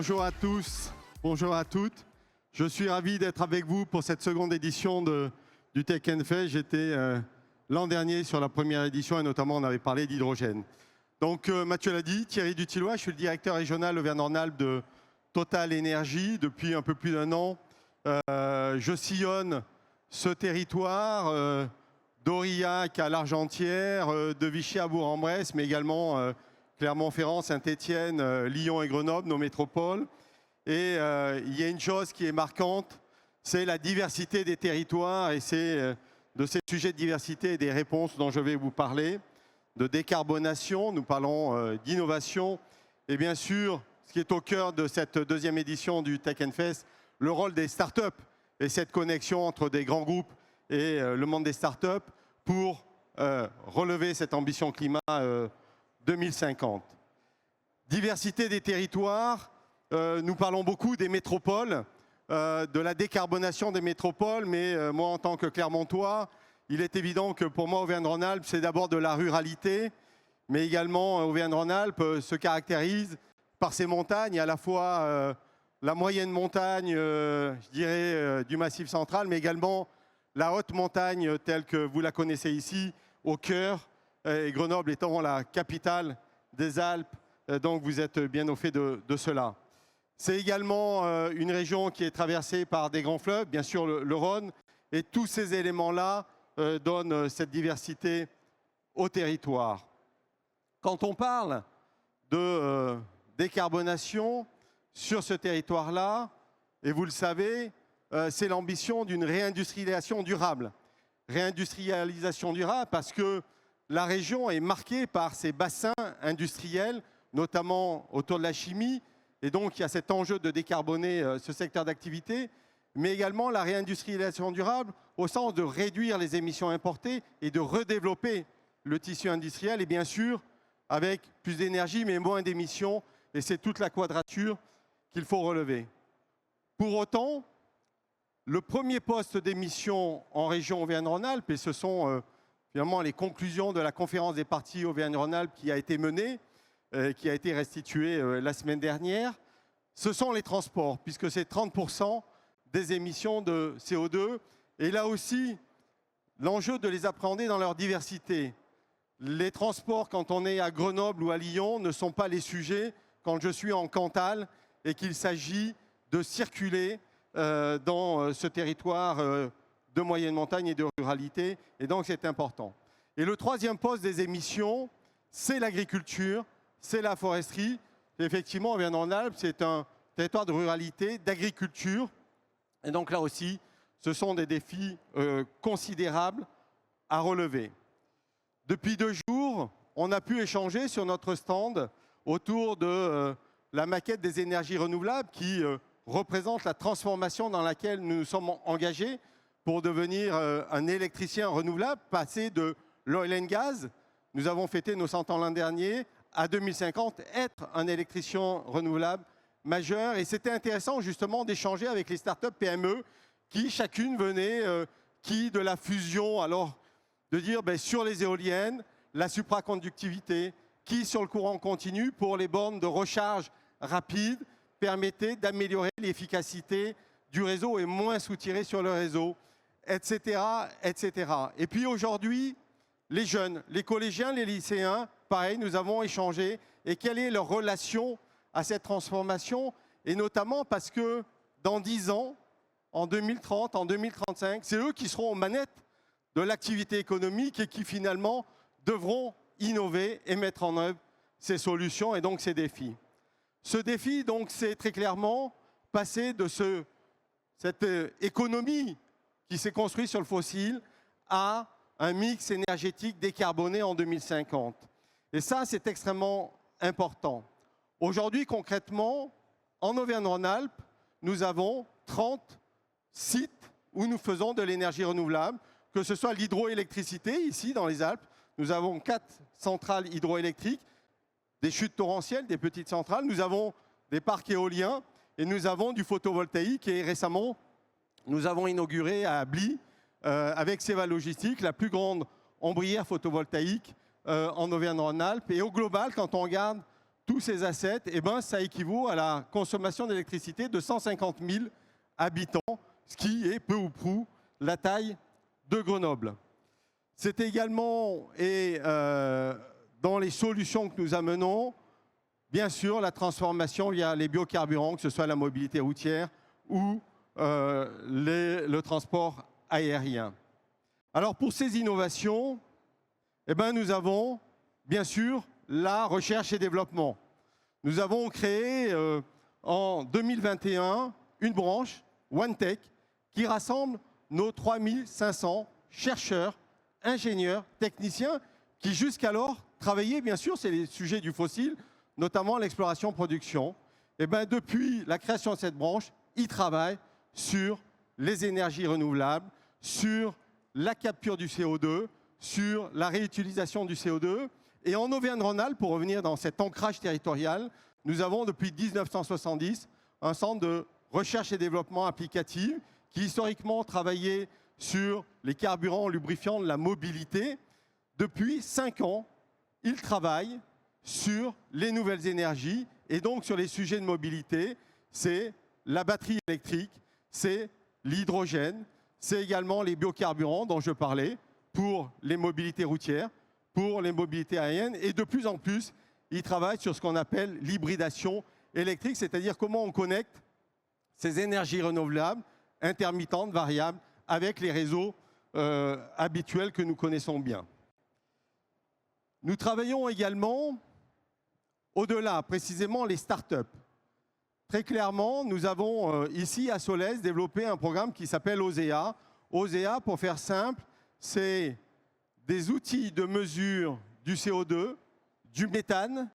Bonjour à tous, bonjour à toutes. Je suis ravi d'être avec vous pour cette seconde édition du Tech Fest. J'étais l'an dernier sur la première édition et notamment on avait parlé d'hydrogène. Donc Mathieu l'a dit, Thierry Dutillois, je suis le directeur régional Auvergne-Rhône-Alpes de Total Énergie depuis un peu plus d'1 an. Je sillonne ce territoire d'Aurillac à l'Argentière, de Vichy à Bourg-en-Bresse, mais également Clermont-Ferrand, Saint-Étienne, Lyon et Grenoble, nos métropoles. Et il y a une chose qui est marquante, c'est la diversité des territoires et c'est de ces sujets de diversité et des réponses dont je vais vous parler. De décarbonation, nous parlons d'innovation et bien sûr, ce qui est au cœur de cette deuxième édition du Tech Fest, le rôle des startups et cette connexion entre des grands groupes et le monde des startups pour relever cette ambition climat 2050. Diversité des territoires, nous parlons beaucoup des métropoles, de la décarbonation des métropoles, mais moi en tant que Clermontois, il est évident que pour moi Auvergne-Rhône-Alpes c'est d'abord de la ruralité, mais également Auvergne-Rhône-Alpes se caractérise par ses montagnes, à la fois la moyenne montagne, je dirais, du Massif central, mais également la haute montagne telle que vous la connaissez ici, au cœur, et Grenoble étant la capitale des Alpes, donc vous êtes bien au fait de cela. C'est également une région qui est traversée par des grands fleuves, bien sûr le Rhône, et tous ces éléments-là donnent cette diversité au territoire. Quand on parle de décarbonation sur ce territoire-là, et vous le savez, c'est l'ambition d'une réindustrialisation durable. Réindustrialisation durable parce que la région est marquée par ses bassins industriels, notamment autour de la chimie, et donc il y a cet enjeu de décarboner ce secteur d'activité, mais également la réindustrialisation durable au sens de réduire les émissions importées et de redévelopper le tissu industriel, et bien sûr avec plus d'énergie mais moins d'émissions, et c'est toute la quadrature qu'il faut relever. Pour autant, le premier poste d'émission en région Auvergne-Rhône-Alpes, et ce sont finalement les conclusions de la conférence des parties Auvergne-Rhône-Alpes qui a été menée, qui a été restituée la semaine dernière, ce sont les transports, puisque c'est 30% des émissions de CO2. Et là aussi, l'enjeu de les appréhender dans leur diversité. Les transports, quand on est à Grenoble ou à Lyon, ne sont pas les sujets quand je suis en Cantal et qu'il s'agit de circuler dans ce territoire de moyenne montagne et de ruralité, et donc c'est important. Et le troisième poste des émissions, c'est l'agriculture, c'est la foresterie. Et effectivement, Auvergne-Rhône-Alpes, c'est un territoire de ruralité, d'agriculture, et donc là aussi, ce sont des défis considérables à relever. Depuis 2 jours, on a pu échanger sur notre stand autour de la maquette des énergies renouvelables qui représente la transformation dans laquelle nous nous sommes engagés pour devenir un électricien renouvelable, passer de l'oil and gas, nous avons fêté nos 100 ans l'an dernier, à 2050, être un électricien renouvelable majeur. Et c'était intéressant justement d'échanger avec les startups PME qui chacune venaient, qui de la fusion, alors de dire sur les éoliennes, la supraconductivité, qui sur le courant continu pour les bornes de recharge rapide, permettait d'améliorer l'efficacité du réseau et moins soutirer sur le réseau, etc., etc. Et puis aujourd'hui, les jeunes, les collégiens, les lycéens, pareil, nous avons échangé. Et quelle est leur relation à cette transformation? Et notamment parce que dans 10 ans, en 2030, en 2035, c'est eux qui seront aux manettes de l'activité économique et qui finalement devront innover et mettre en œuvre ces solutions et donc ces défis. Ce défi, donc, c'est très clairement passer de cette économie qui s'est construite sur le fossile à un mix énergétique décarboné en 2050. Et ça, c'est extrêmement important. Aujourd'hui, concrètement, en Auvergne-Rhône-Alpes, nous avons 30 sites où nous faisons de l'énergie renouvelable, que ce soit l'hydroélectricité, ici dans les Alpes. Nous avons 4 centrales hydroélectriques, des chutes torrentielles, des petites centrales. Nous avons des parcs éoliens et nous avons du photovoltaïque. Et récemment, nous avons inauguré à Bly, avec Seva Logistique, la plus grande ombrière photovoltaïque en Auvergne-Rhône-Alpes. Et au global, quand on regarde tous ces assets, eh ben, ça équivaut à la consommation d'électricité de 150 000 habitants, ce qui est peu ou prou la taille de Grenoble. C'est également, dans les solutions que nous amenons, bien sûr, la transformation via les biocarburants, que ce soit la mobilité routière ou le transport aérien. Alors, pour ces innovations, eh ben, nous avons, bien sûr, la recherche et développement. Nous avons créé en 2021 une branche, OneTech, qui rassemble nos 3500 chercheurs, ingénieurs, techniciens, qui jusqu'alors travaillaient, bien sûr, c'est les sujets du fossile, notamment l'exploration-production. Et ben, depuis la création de cette branche, ils travaillent sur les énergies renouvelables, sur la capture du CO2, sur la réutilisation du CO2. Et en Auvergne-Rhône-Alpes, pour revenir dans cet ancrage territorial, nous avons depuis 1970 un centre de recherche et développement applicatif qui historiquement travaillait sur les carburants lubrifiants de la mobilité. Depuis 5 ans, il travaille sur les nouvelles énergies et donc sur les sujets de mobilité. C'est la batterie électrique, c'est l'hydrogène, c'est également les biocarburants dont je parlais pour les mobilités routières, pour les mobilités aériennes, et de plus en plus, ils travaillent sur ce qu'on appelle l'hybridation électrique, c'est-à-dire comment on connecte ces énergies renouvelables, intermittentes, variables, avec les réseaux habituels que nous connaissons bien. Nous travaillons également au-delà, précisément les startups. Très clairement, nous avons ici à Solèze développé un programme qui s'appelle OSEA. OSEA, pour faire simple, c'est des outils de mesure du CO2, du méthane,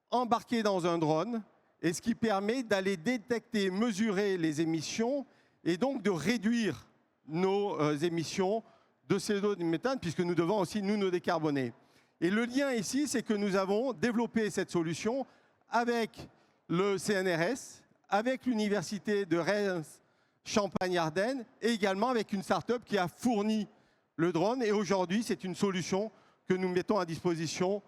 embarqués dans un drone, et ce qui permet d'aller détecter, mesurer les émissions et donc de réduire nos émissions de CO2 et de méthane, puisque nous devons aussi nous décarboner. Et le lien ici, c'est que nous avons développé cette solution avec le CNRS, avec l'Université de Reims Champagne-Ardenne et également avec une start-up qui a fourni le drone. Et aujourd'hui, c'est une solution que nous mettons à disposition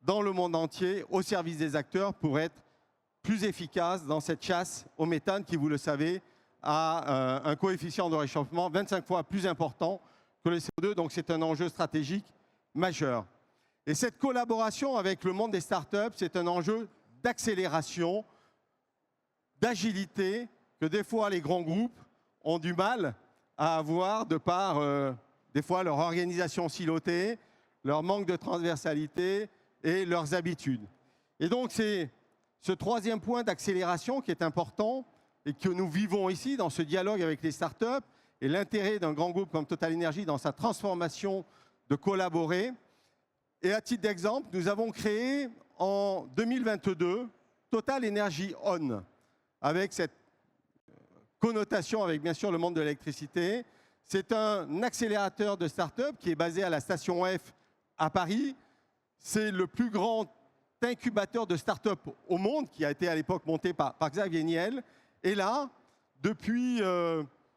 dans le monde entier au service des acteurs pour être plus efficace dans cette chasse au méthane qui, vous le savez, a un coefficient de réchauffement 25 fois plus important que le CO2. Donc c'est un enjeu stratégique majeur. Et cette collaboration avec le monde des startups, c'est un enjeu d'accélération, d'agilité, que des fois les grands groupes ont du mal à avoir de par des fois leur organisation silotée, leur manque de transversalité et leurs habitudes. Et donc c'est ce troisième point d'accélération qui est important et que nous vivons ici dans ce dialogue avec les startups et l'intérêt d'un grand groupe comme Total Energy dans sa transformation de collaborer. Et à titre d'exemple, nous avons créé en 2022 Total Energy On, avec cette connotation avec bien sûr le monde de l'électricité. C'est un accélérateur de start-up qui est basé à la station F à Paris. C'est le plus grand incubateur de start-up au monde qui a été à l'époque monté par Xavier Niel. Et là, depuis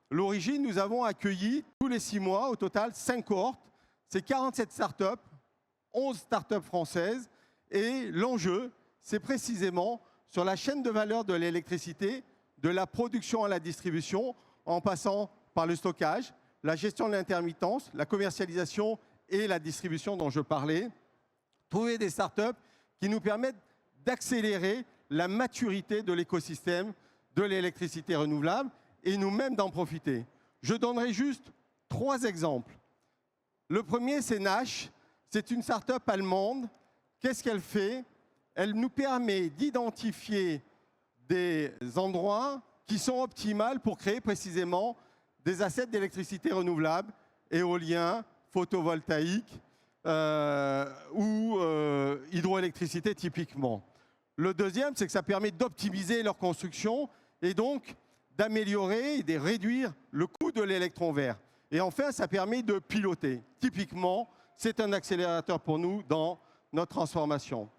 l'origine, nous avons accueilli tous les 6 mois au total 5 cohortes. C'est 47 start-up, 11 start-up françaises. Et l'enjeu, c'est précisément sur la chaîne de valeur de l'électricité, de la production à la distribution, en passant par le stockage, la gestion de l'intermittence, la commercialisation et la distribution dont je parlais. Trouver des startups qui nous permettent d'accélérer la maturité de l'écosystème de l'électricité renouvelable et nous-mêmes d'en profiter. Je donnerai juste 3 exemples. Le premier, c'est Nash. C'est une start-up allemande. Qu'est-ce qu'elle fait? Elle nous permet d'identifier des endroits qui sont optimaux pour créer précisément des assets d'électricité renouvelable, éolien, photovoltaïque ou hydroélectricité typiquement. Le deuxième, c'est que ça permet d'optimiser leur construction et donc d'améliorer et de réduire le coût de l'électron vert. Et enfin, ça permet de piloter. Typiquement, c'est un accélérateur pour nous dans notre transformation.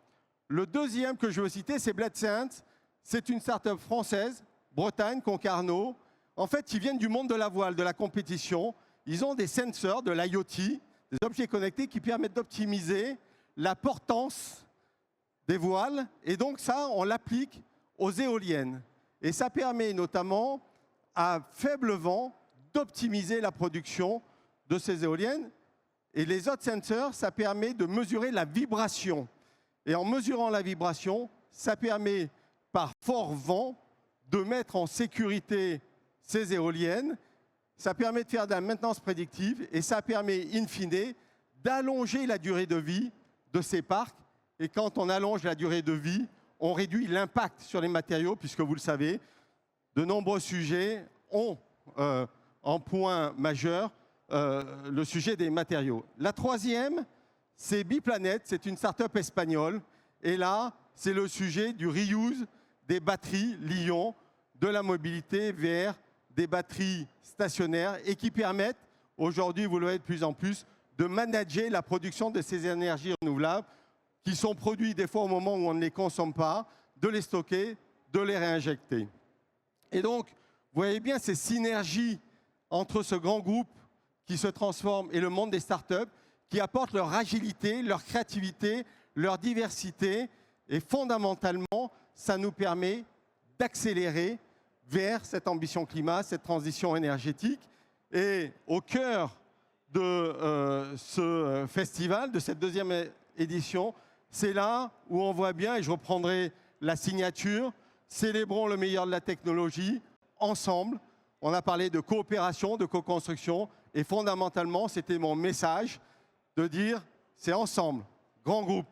Le deuxième que je veux citer, c'est BladeSense. C'est une start-up française, Bretagne, Concarneau. En fait, ils viennent du monde de la voile, de la compétition. Ils ont des sensors, de l'IoT, des objets connectés qui permettent d'optimiser la portance des voiles. Et donc ça, on l'applique aux éoliennes. Et ça permet notamment, à faible vent, d'optimiser la production de ces éoliennes. Et les hot sensors, ça permet de mesurer la vibration. Et en mesurant la vibration, ça permet, par fort vent, de mettre en sécurité ces éoliennes. Ça permet de faire de la maintenance prédictive et ça permet, in fine, d'allonger la durée de vie de ces parcs. Et quand on allonge la durée de vie, on réduit l'impact sur les matériaux, puisque vous le savez, de nombreux sujets ont en point majeur le sujet des matériaux. La troisième, c'est Biplanet, c'est une start-up espagnole. Et là, c'est le sujet du reuse des batteries Li-ion, de la mobilité vers des batteries stationnaires et qui permettent, aujourd'hui, vous le voyez de plus en plus, de manager la production de ces énergies renouvelables qui sont produites des fois au moment où on ne les consomme pas, de les stocker, de les réinjecter. Et donc, vous voyez bien ces synergies entre ce grand groupe qui se transforme et le monde des startups qui apportent leur agilité, leur créativité, leur diversité et fondamentalement, ça nous permet d'accélérer vers cette ambition climat, cette transition énergétique. Et au cœur de ce festival, de cette deuxième édition, c'est là où on voit bien, et je reprendrai la signature, célébrons le meilleur de la technologie, ensemble. On a parlé de coopération, de co-construction, et fondamentalement, c'était mon message de dire, c'est ensemble, grand groupe,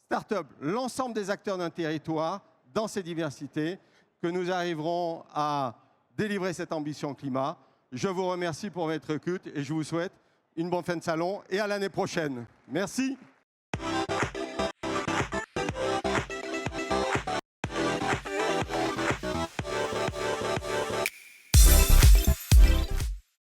start-up, l'ensemble des acteurs d'un territoire, dans ses diversités, que nous arriverons à délivrer cette ambition climat. Je vous remercie pour votre écoute et je vous souhaite une bonne fin de salon et à l'année prochaine. Merci.